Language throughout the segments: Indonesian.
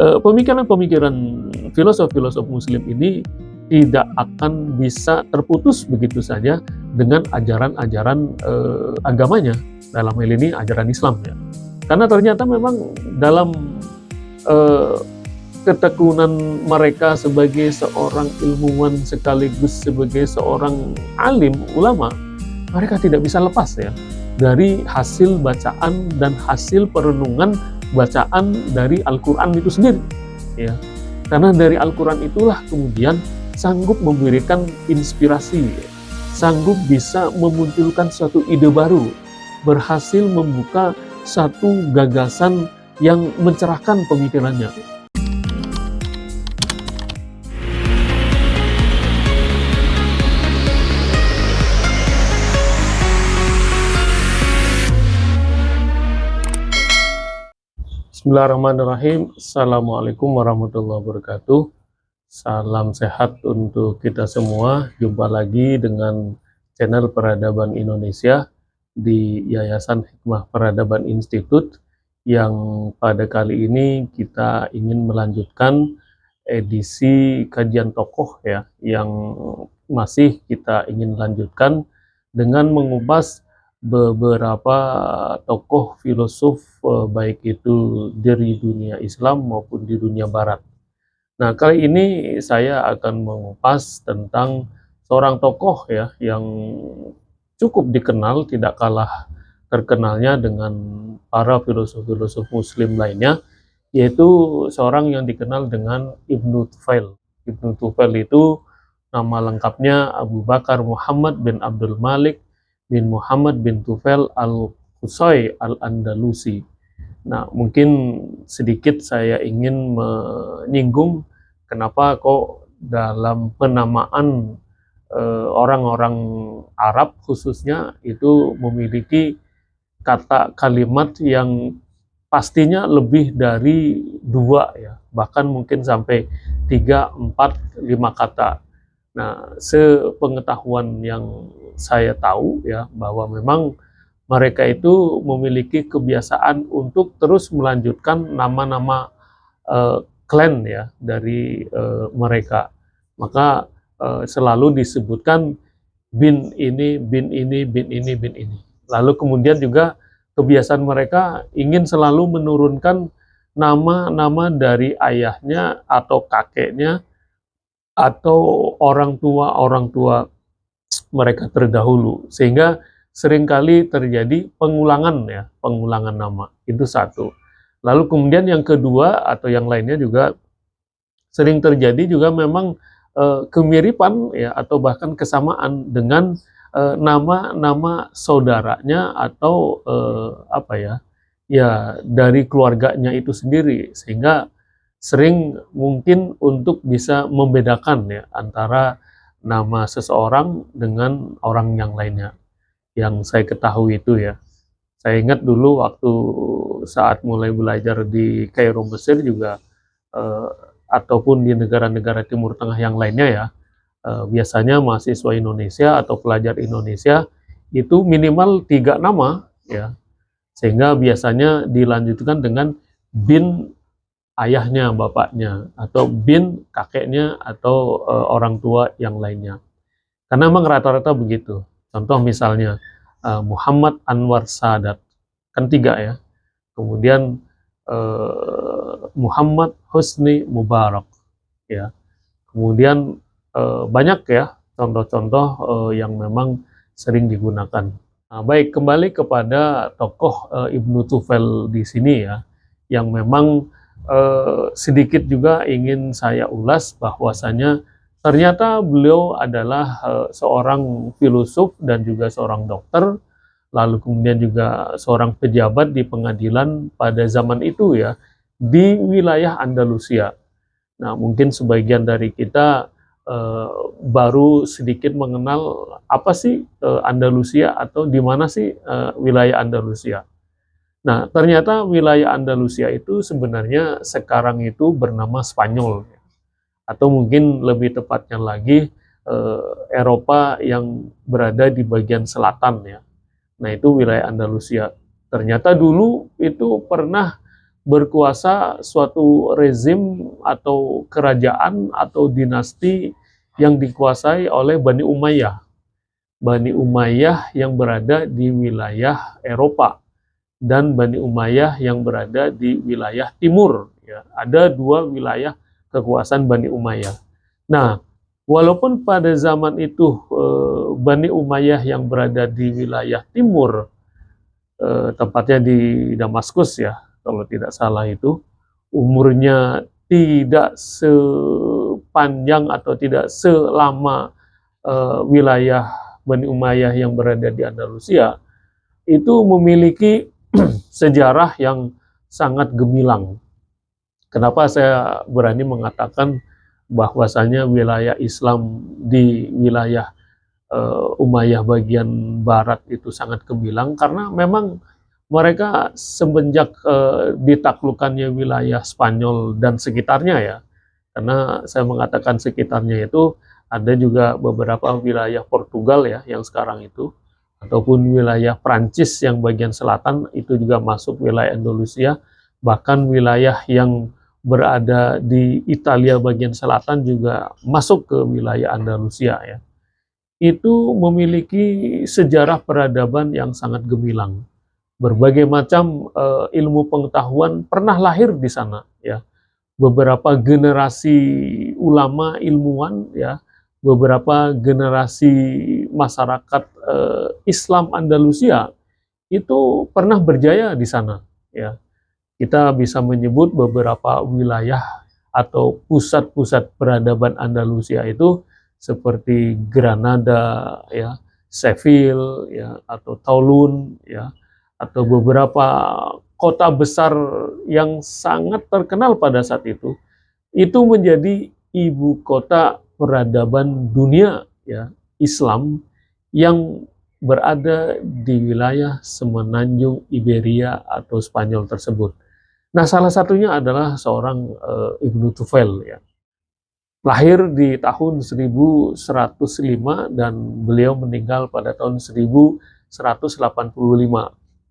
pemikiran-pemikiran filosof-filosof Muslim ini tidak akan bisa terputus begitu saja dengan ajaran-ajaran agamanya, dalam hal ini ajaran Islam ya. Karena ternyata memang dalam ketekunan mereka sebagai seorang ilmuwan sekaligus sebagai seorang alim ulama, mereka tidak bisa lepas ya dari hasil bacaan dan hasil perenungan bacaan dari Al-Quran itu sendiri ya. Karena dari Al-Quran itulah kemudian sanggup memberikan inspirasi, sanggup bisa memunculkan suatu ide baru, berhasil membuka satu gagasan yang mencerahkan pemikirannya. Bismillahirrahmanirrahim. Assalamualaikum warahmatullahi wabarakatuh. Salam sehat untuk kita semua. Jumpa lagi dengan channel Peradaban Indonesia di Yayasan Hikmah Peradaban Institute, yang pada kali ini kita ingin melanjutkan edisi kajian tokoh ya, yang masih kita ingin lanjutkan dengan mengupas beberapa tokoh filosof baik itu dari dunia Islam maupun di dunia Barat. Nah, kali ini saya akan mengupas tentang seorang tokoh ya yang cukup dikenal, tidak kalah terkenalnya dengan para filosof-filosof Muslim lainnya, yaitu seorang yang dikenal dengan Ibnu Tufail. Ibnu Tufail itu nama lengkapnya Abu Bakar Muhammad bin Abdul Malik bin Muhammad bin Tufail al-Qusay al-Andalusi. Nah, mungkin sedikit saya ingin menyinggung kenapa kok dalam penamaan orang-orang Arab khususnya itu memiliki kata kalimat yang pastinya lebih dari 2 ya, bahkan mungkin sampai 3, 4, 5 kata. Nah, sepengetahuan yang saya tahu ya, bahwa memang mereka itu memiliki kebiasaan untuk terus melanjutkan nama-nama klan ya dari mereka. Maka selalu disebutkan bin ini, bin ini, bin ini, bin ini. Lalu kemudian juga kebiasaan mereka ingin selalu menurunkan nama-nama dari ayahnya atau kakeknya atau orang tua mereka terdahulu, sehingga seringkali terjadi pengulangan ya, pengulangan nama. Itu satu. Lalu kemudian yang kedua atau yang lainnya juga sering terjadi juga memang kemiripan ya atau bahkan kesamaan dengan nama-nama saudaranya atau apa ya, ya dari keluarganya itu sendiri, sehingga sering mungkin untuk bisa membedakan ya antara nama seseorang dengan orang yang lainnya. Yang saya ketahui itu ya, saya ingat dulu waktu saat mulai belajar di Kairo, Mesir juga ataupun di negara-negara Timur Tengah yang lainnya ya, biasanya mahasiswa Indonesia atau pelajar Indonesia itu minimal 3 nama ya, sehingga biasanya dilanjutkan dengan bin ayahnya, bapaknya, atau bin kakeknya, atau orang tua yang lainnya. Karena memang rata-rata begitu. Contoh misalnya Muhammad Anwar Sadat, kan 3 ya. Kemudian Muhammad Husni Mubarak, ya. Kemudian banyak ya contoh-contoh yang memang sering digunakan. Nah, baik, kembali kepada tokoh Ibnu Tufail di sini ya, yang memang sedikit juga ingin saya ulas bahwasanya ternyata beliau adalah seorang filosof dan juga seorang dokter, lalu kemudian juga seorang pejabat di pengadilan pada zaman itu ya, di wilayah Andalusia. Nah, mungkin sebagian dari kita baru sedikit mengenal apa sih Andalusia atau di mana sih wilayah Andalusia. Nah, ternyata wilayah Andalusia itu sebenarnya sekarang itu bernama Spanyol, atau mungkin lebih tepatnya lagi Eropa yang berada di bagian selatan ya. Nah, itu wilayah Andalusia. Ternyata dulu itu pernah berkuasa suatu rezim atau kerajaan atau dinasti yang dikuasai oleh Bani Umayyah. Bani Umayyah yang berada di wilayah Eropa dan Bani Umayyah yang berada di wilayah timur. Ya, ada dua wilayah kekuasaan Bani Umayyah. Nah, walaupun pada zaman itu Bani Umayyah yang berada di wilayah timur, tepatnya di Damaskus ya, kalau tidak salah itu, umurnya tidak sepanjang atau tidak selama wilayah Bani Umayyah yang berada di Andalusia, itu memiliki sejarah yang sangat gemilang. Kenapa saya berani mengatakan bahwasanya wilayah Islam di wilayah Umayyah bagian barat itu sangat gemilang, karena memang mereka semenjak ditaklukkannya wilayah Spanyol dan sekitarnya ya, karena saya mengatakan sekitarnya itu ada juga beberapa wilayah Portugal ya yang sekarang itu, ataupun wilayah Prancis yang bagian selatan itu juga masuk wilayah Andalusia, bahkan wilayah yang berada di Italia bagian selatan juga masuk ke wilayah Andalusia ya. Itu memiliki sejarah peradaban yang sangat gemilang. Berbagai macam ilmu pengetahuan pernah lahir di sana ya. Beberapa generasi ulama ilmuwan ya, beberapa generasi masyarakat Islam Andalusia itu pernah berjaya di sana ya. Kita bisa menyebut beberapa wilayah atau pusat-pusat peradaban Andalusia itu seperti Granada ya, Seville ya, atau Toulon ya, atau beberapa kota besar yang sangat terkenal pada saat itu menjadi ibu kota peradaban dunia ya, Islam yang berada di wilayah semenanjung Iberia atau Spanyol tersebut. Nah, salah satunya adalah seorang Ibnu Tufail ya. Lahir di tahun 1105 dan beliau meninggal pada tahun 1185.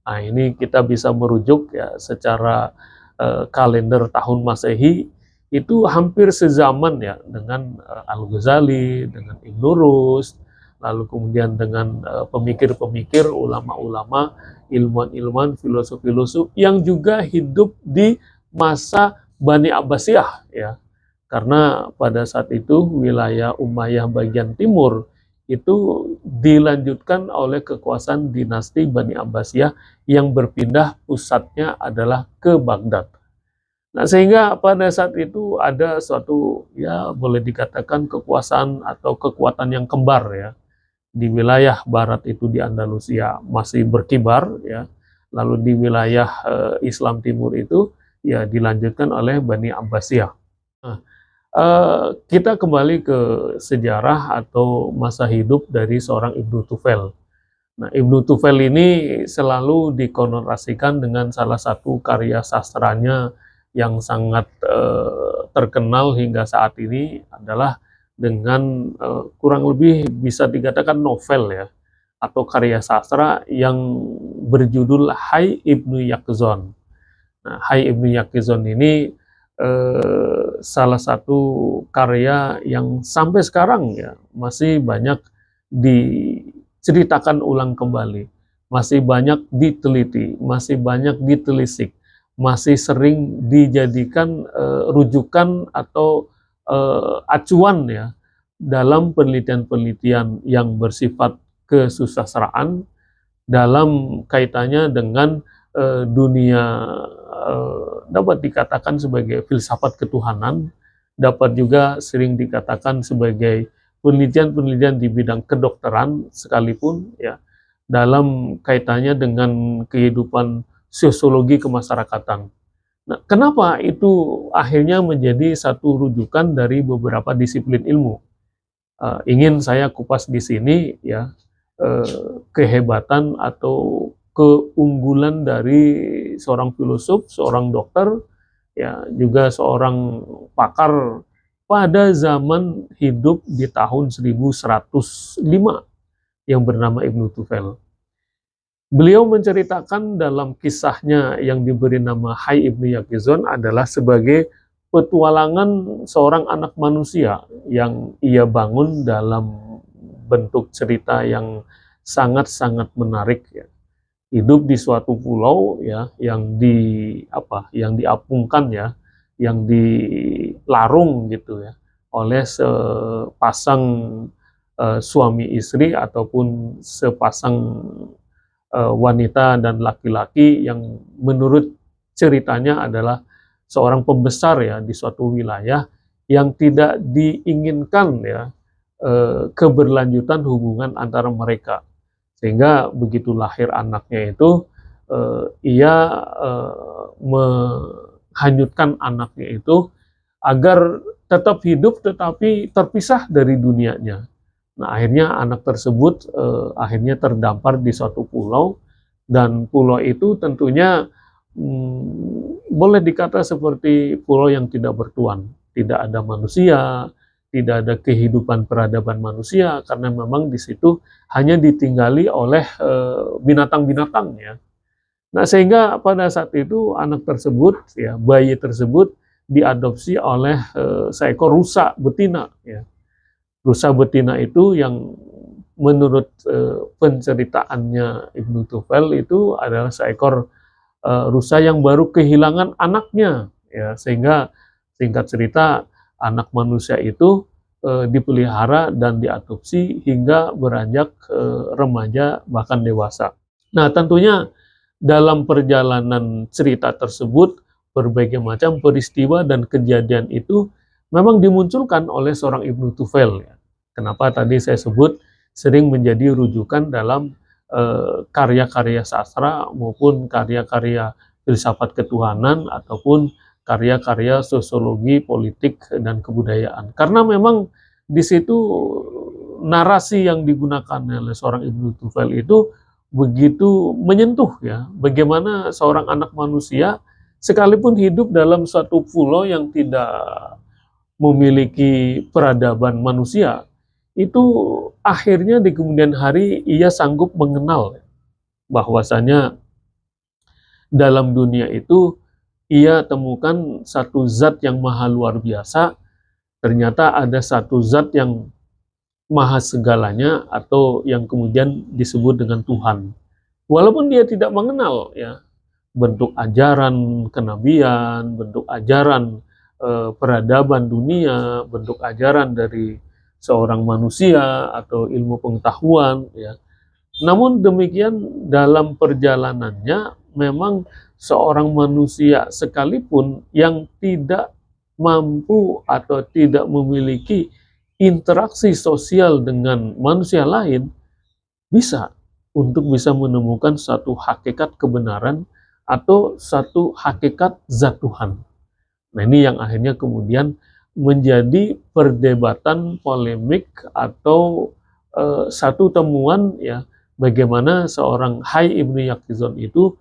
Nah, ini kita bisa merujuk ya secara kalender tahun Masehi, itu hampir sezaman ya dengan Al-Ghazali, dengan Ibn Rus, lalu kemudian dengan pemikir-pemikir, ulama-ulama, ilmuwan-ilmuwan, filosof-filosof yang juga hidup di masa Bani Abbasiyah ya. Karena pada saat itu wilayah Umayyah bagian timur itu dilanjutkan oleh kekuasaan dinasti Bani Abbasiyah yang berpindah pusatnya adalah ke Baghdad. Nah, sehingga pada saat itu ada suatu ya boleh dikatakan kekuasaan atau kekuatan yang kembar ya. Di wilayah barat itu di Andalusia masih berkibar ya. Lalu di wilayah Islam timur itu ya dilanjutkan oleh Bani Abbasiyah. Nah, kita kembali ke sejarah atau masa hidup dari seorang Ibnu Tufail. Nah, Ibnu Tufail ini selalu dikonotasikan dengan salah satu karya sastranya yang sangat terkenal hingga saat ini adalah dengan kurang lebih bisa dikatakan novel ya, atau karya sastra yang berjudul Hai Ibnu Yaqzon. Nah, Hai Ibnu Yaqzon ini salah satu karya yang sampai sekarang ya masih banyak diceritakan ulang kembali, masih banyak diteliti, masih banyak ditelisik, masih sering dijadikan rujukan atau acuan ya dalam penelitian-penelitian yang bersifat kesusastraan dalam kaitannya dengan dunia, dapat dikatakan sebagai filsafat ketuhanan, dapat juga sering dikatakan sebagai penelitian-penelitian di bidang kedokteran sekalipun ya, dalam kaitannya dengan kehidupan sosiologi kemasyarakatan. Nah, kenapa itu akhirnya menjadi satu rujukan dari beberapa disiplin ilmu? Ingin saya kupas di sini ya, kehebatan atau keunggulan dari seorang filosof, seorang dokter, ya juga seorang pakar pada zaman hidup di tahun 1105 yang bernama Ibnu Tufail. Beliau menceritakan dalam kisahnya yang diberi nama Hai Ibnu Yaqizon adalah sebagai petualangan seorang anak manusia yang ia bangun dalam bentuk cerita yang sangat-sangat menarik ya. Hidup di suatu pulau ya yang diapungkan ya, yang dilarung gitu ya oleh sepasang suami istri ataupun sepasang wanita dan laki-laki yang menurut ceritanya adalah seorang pembesar ya di suatu wilayah yang tidak diinginkan ya keberlanjutan hubungan antara mereka, sehingga begitu lahir anaknya itu ia menghanyutkan anaknya itu agar tetap hidup tetapi terpisah dari dunianya. Nah, akhirnya anak tersebut akhirnya terdampar di suatu pulau, dan pulau itu tentunya boleh dikata seperti pulau yang tidak bertuan. Tidak ada manusia, tidak ada kehidupan peradaban manusia, karena memang di situ hanya ditinggali oleh binatang-binatang ya. Nah, sehingga pada saat itu anak tersebut, ya, bayi tersebut diadopsi oleh seekor rusa betina. Ya. Rusa betina itu yang menurut penceritaannya Ibnu Tufel itu adalah seekor rusa yang baru kehilangan anaknya. Ya, sehingga singkat cerita anak manusia itu dipelihara dan diadopsi hingga beranjak remaja bahkan dewasa. Nah, tentunya dalam perjalanan cerita tersebut, berbagai macam peristiwa dan kejadian itu memang dimunculkan oleh seorang Ibnu Tufel. Ya. Kenapa tadi saya sebut sering menjadi rujukan dalam karya-karya sastra maupun karya-karya filsafat ketuhanan ataupun karya-karya sosiologi, politik, dan kebudayaan. Karena memang di situ narasi yang digunakan oleh seorang Ibnu Tufel itu begitu menyentuh ya, bagaimana seorang anak manusia sekalipun hidup dalam suatu pulau yang tidak memiliki peradaban manusia, itu akhirnya di kemudian hari ia sanggup mengenal bahwasanya dalam dunia itu ia temukan satu zat yang maha luar biasa, ternyata ada satu zat yang maha segalanya atau yang kemudian disebut dengan Tuhan. Walaupun dia tidak mengenal ya bentuk ajaran kenabian, bentuk ajaran peradaban dunia, bentuk ajaran dari seorang manusia atau ilmu pengetahuan ya. Namun demikian dalam perjalanannya memang seorang manusia sekalipun yang tidak mampu atau tidak memiliki interaksi sosial dengan manusia lain bisa untuk bisa menemukan satu hakikat kebenaran atau satu hakikat zat Tuhan. Nah, ini yang akhirnya kemudian menjadi perdebatan polemik atau satu temuan ya, bagaimana seorang Hai Ibnu Yaqizon itu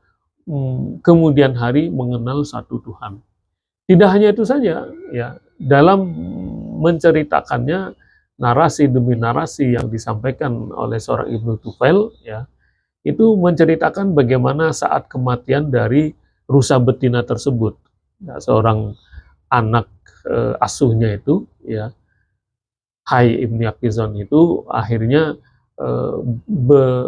kemudian hari mengenal satu Tuhan. Tidak hanya itu saja ya, dalam menceritakannya narasi demi narasi yang disampaikan oleh seorang Ibnu Tufel ya, itu menceritakan bagaimana saat kematian dari rusa betina tersebut, ya, seorang anak asuhnya itu ya, Hai Ibnu Yaqizon itu akhirnya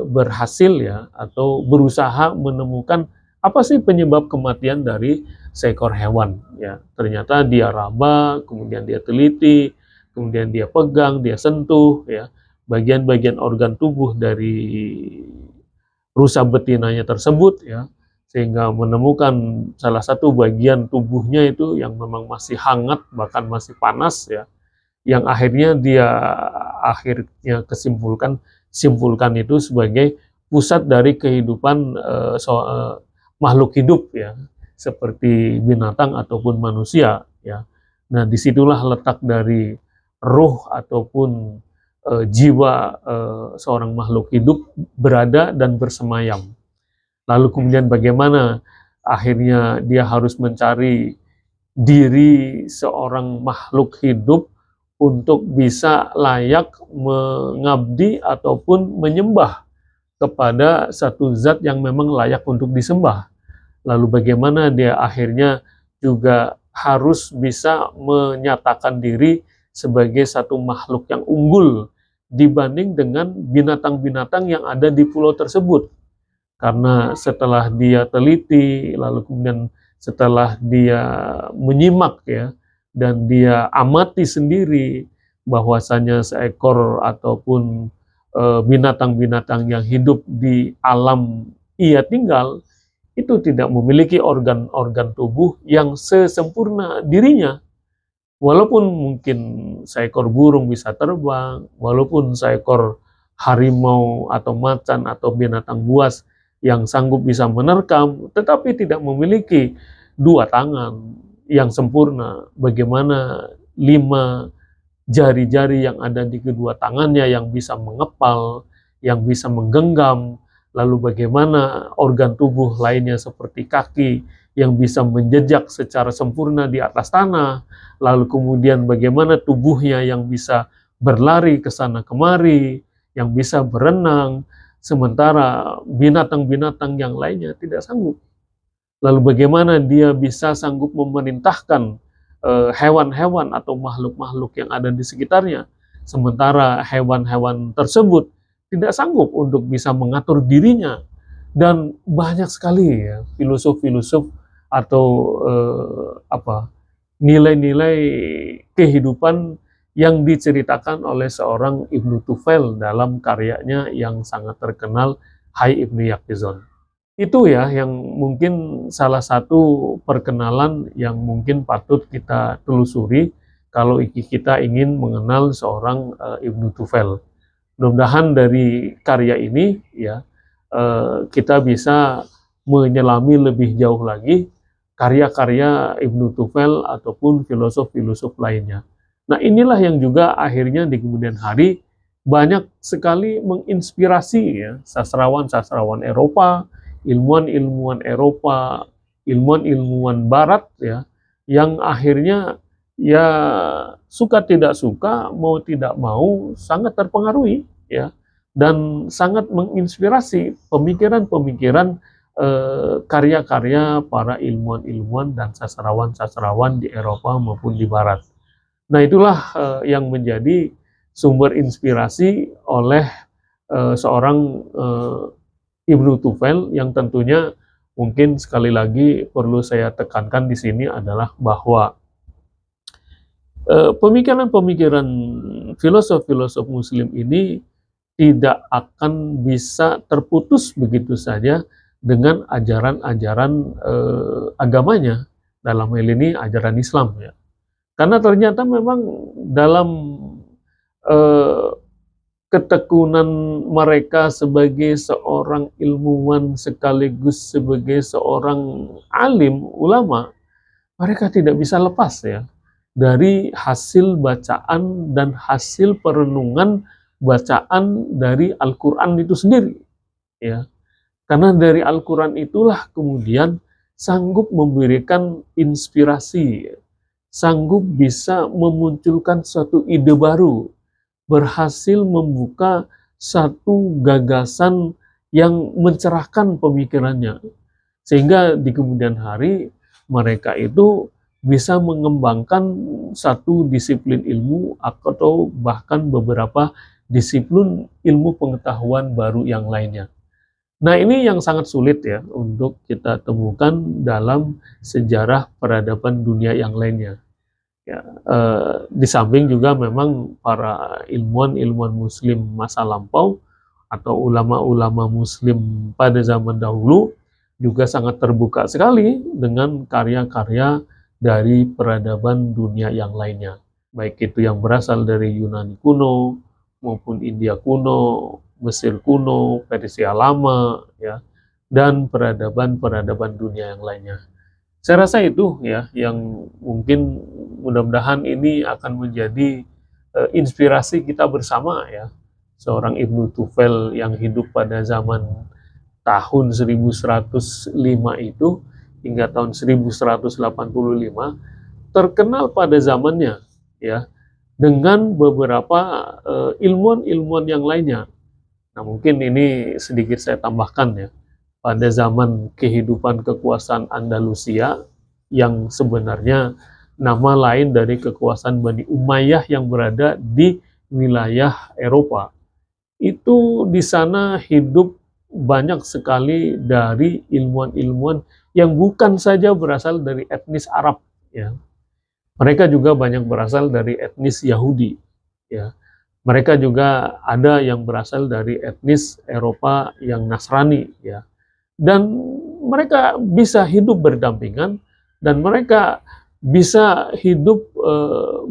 berhasil ya atau berusaha menemukan apa sih penyebab kematian dari seekor hewan ya. Ternyata dia raba, kemudian dia teliti, kemudian dia pegang, dia sentuh ya bagian-bagian organ tubuh dari rusa betinanya tersebut ya, sehingga menemukan salah satu bagian tubuhnya itu yang memang masih hangat bahkan masih panas ya, yang akhirnya dia simpulkan itu sebagai pusat dari kehidupan makhluk hidup ya, seperti binatang ataupun manusia ya. Nah, disitulah letak dari ruh ataupun jiwa seorang makhluk hidup berada dan bersemayam. Lalu kemudian bagaimana akhirnya dia harus mencari diri seorang makhluk hidup untuk bisa layak mengabdi ataupun menyembah kepada satu zat yang memang layak untuk disembah. Lalu bagaimana dia akhirnya juga harus bisa menyatakan diri sebagai satu makhluk yang unggul dibanding dengan binatang-binatang yang ada di pulau tersebut. Karena setelah dia teliti, lalu kemudian setelah dia menyimak ya, dan dia amati sendiri bahwasanya seekor ataupun binatang-binatang yang hidup di alam ia tinggal, itu tidak memiliki organ-organ tubuh yang sesempurna dirinya. Walaupun mungkin seekor burung bisa terbang, walaupun seekor harimau atau macan atau binatang buas yang sanggup bisa menerkam, tetapi tidak memiliki dua tangan yang sempurna. Bagaimana 5 jari-jari yang ada di kedua tangannya yang bisa mengepal, yang bisa menggenggam, lalu bagaimana organ tubuh lainnya seperti kaki yang bisa menjejak secara sempurna di atas tanah, lalu kemudian bagaimana tubuhnya yang bisa berlari ke sana kemari, yang bisa berenang, sementara binatang-binatang yang lainnya tidak sanggup. Lalu bagaimana dia bisa sanggup memerintahkan hewan-hewan atau makhluk-makhluk yang ada di sekitarnya, sementara hewan-hewan tersebut tidak sanggup untuk bisa mengatur dirinya. Dan banyak sekali ya filosof-filosof atau nilai-nilai kehidupan yang diceritakan oleh seorang Ibnu Tufail dalam karyanya yang sangat terkenal, Hai Ibnu Yaqzan. Itu ya yang mungkin salah satu perkenalan yang mungkin patut kita telusuri kalau kita ingin mengenal seorang Ibnu Tufail. Mudah-mudahan dari karya ini ya kita bisa menyelami lebih jauh lagi karya-karya Ibnu Tufail ataupun filosof-filosof lainnya. Nah inilah yang juga akhirnya di kemudian hari banyak sekali menginspirasi ya sastrawan-sastrawan Eropa, ilmuwan-ilmuwan Eropa, ilmuwan-ilmuwan Barat ya, yang akhirnya ya suka tidak suka, mau tidak mau sangat terpengaruhi ya, dan sangat menginspirasi pemikiran-pemikiran karya-karya para ilmuwan-ilmuwan dan sastrawan-sastrawan di Eropa maupun di Barat. Nah itulah yang menjadi sumber inspirasi oleh seorang Ibnu Tufail yang tentunya mungkin sekali lagi perlu saya tekankan di sini adalah bahwa pemikiran-pemikiran filosof-filosof Muslim ini tidak akan bisa terputus begitu saja dengan ajaran-ajaran agamanya, dalam hal ini ajaran Islam ya. Karena ternyata memang dalam ketekunan mereka sebagai seorang ilmuwan sekaligus sebagai seorang alim, ulama, mereka tidak bisa lepas ya dari hasil bacaan dan hasil perenungan bacaan dari Al-Quran itu sendiri ya. Karena dari Al-Quran itulah kemudian sanggup memberikan inspirasi, sanggup bisa memunculkan suatu ide baru, berhasil membuka satu gagasan yang mencerahkan pemikirannya. Sehingga di kemudian hari mereka itu bisa mengembangkan satu disiplin ilmu atau bahkan beberapa disiplin ilmu pengetahuan baru yang lainnya. Nah ini yang sangat sulit ya untuk kita temukan dalam sejarah peradaban dunia yang lainnya. Ya, di samping juga memang para ilmuwan-ilmuwan Muslim masa lampau atau ulama-ulama Muslim pada zaman dahulu juga sangat terbuka sekali dengan karya-karya dari peradaban dunia yang lainnya. Baik itu yang berasal dari Yunani kuno, maupun India kuno, Mesir kuno, Persia lama, ya, dan peradaban-peradaban dunia yang lainnya. Saya rasa itu ya yang mungkin mudah-mudahan ini akan menjadi inspirasi kita bersama ya. Seorang Ibnu Tufail yang hidup pada zaman tahun 1105 itu hingga tahun 1185 terkenal pada zamannya ya dengan beberapa ilmuwan-ilmuwan yang lainnya. Nah, mungkin ini sedikit saya tambahkan ya. Pada zaman kehidupan kekuasaan Andalusia yang sebenarnya nama lain dari kekuasaan Bani Umayyah yang berada di wilayah Eropa. Itu di sana hidup banyak sekali dari ilmuwan-ilmuwan yang bukan saja berasal dari etnis Arab ya. Mereka juga banyak berasal dari etnis Yahudi ya. Mereka juga ada yang berasal dari etnis Eropa yang Nasrani ya. Dan mereka bisa hidup berdampingan dan mereka bisa hidup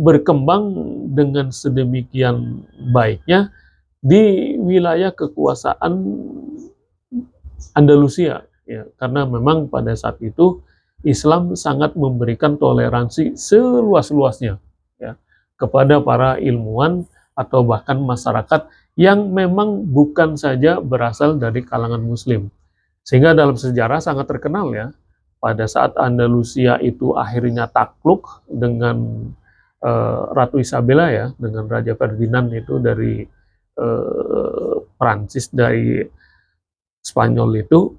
berkembang dengan sedemikian baiknya di wilayah kekuasaan Andalusia ya, karena memang pada saat itu Islam sangat memberikan toleransi seluas-luasnya ya kepada para ilmuwan atau bahkan masyarakat yang memang bukan saja berasal dari kalangan muslim. Sehingga dalam sejarah sangat terkenal ya, pada saat Andalusia itu akhirnya takluk dengan Ratu Isabella ya, dengan Raja Ferdinand itu dari Prancis, dari Spanyol itu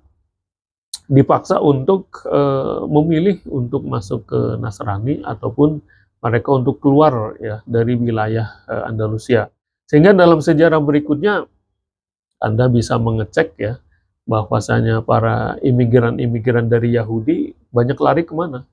dipaksa untuk memilih untuk masuk ke Nasrani ataupun mereka untuk keluar ya dari wilayah Andalusia. Sehingga dalam sejarah berikutnya Anda bisa mengecek ya bahwasanya para imigran-imigran dari Yahudi banyak lari kemana?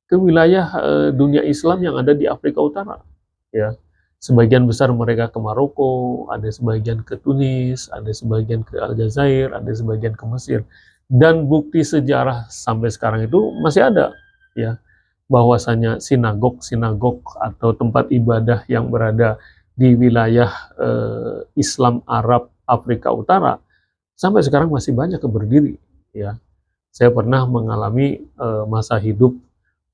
Ke wilayah dunia Islam yang ada di Afrika Utara. Ya, sebagian besar mereka ke Maroko, ada sebagian ke Tunis, ada sebagian ke Aljazair, ada sebagian ke Mesir. Dan bukti sejarah sampai sekarang itu masih ada, ya, bahwasanya sinagog-sinagog atau tempat ibadah yang berada di wilayah Islam Arab Afrika Utara sampai sekarang masih banyak yang berdiri. Ya, saya pernah mengalami masa hidup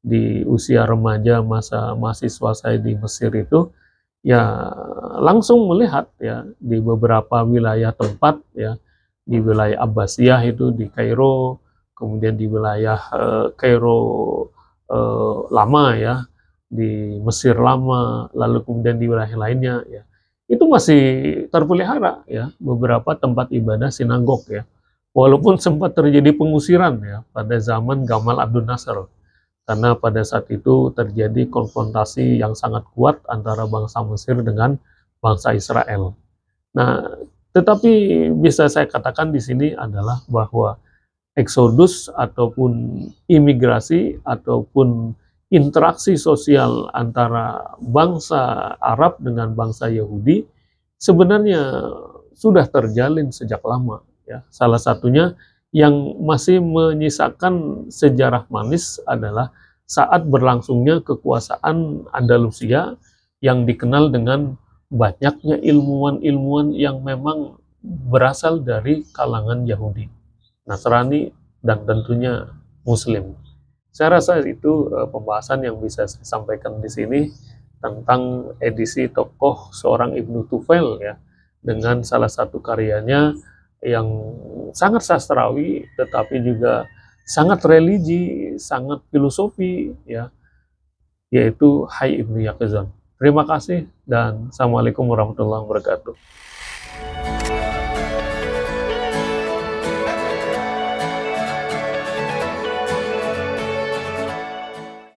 di usia remaja, masa mahasiswa saya di Mesir itu, ya langsung melihat ya di beberapa wilayah tempat ya, di wilayah Abbasiyah itu di Kairo, kemudian di wilayah Kairo lama ya, di Mesir lama, lalu kemudian di wilayah lainnya ya. Itu masih terpelihara ya beberapa tempat ibadah sinagog ya. Walaupun sempat terjadi pengusiran ya pada zaman Gamal Abdul Nasser. Karena pada saat itu terjadi konfrontasi yang sangat kuat antara bangsa Mesir dengan bangsa Israel. Nah, tetapi bisa saya katakan di sini adalah bahwa eksodus ataupun imigrasi ataupun interaksi sosial antara bangsa Arab dengan bangsa Yahudi sebenarnya sudah terjalin sejak lama ya. Salah satunya yang masih menyisakan sejarah manis adalah saat berlangsungnya kekuasaan Andalusia yang dikenal dengan banyaknya ilmuwan-ilmuwan yang memang berasal dari kalangan Yahudi, Nasrani, dan tentunya Muslim. Saya rasa itu pembahasan yang bisa saya sampaikan di sini tentang edisi tokoh seorang Ibnu Tufail ya, dengan salah satu karyanya yang sangat sastrawi tetapi juga sangat religi, sangat filosofi ya, yaitu Hayy Ibnu Yaqzan. Terima kasih dan Assalamualaikum warahmatullahi wabarakatuh.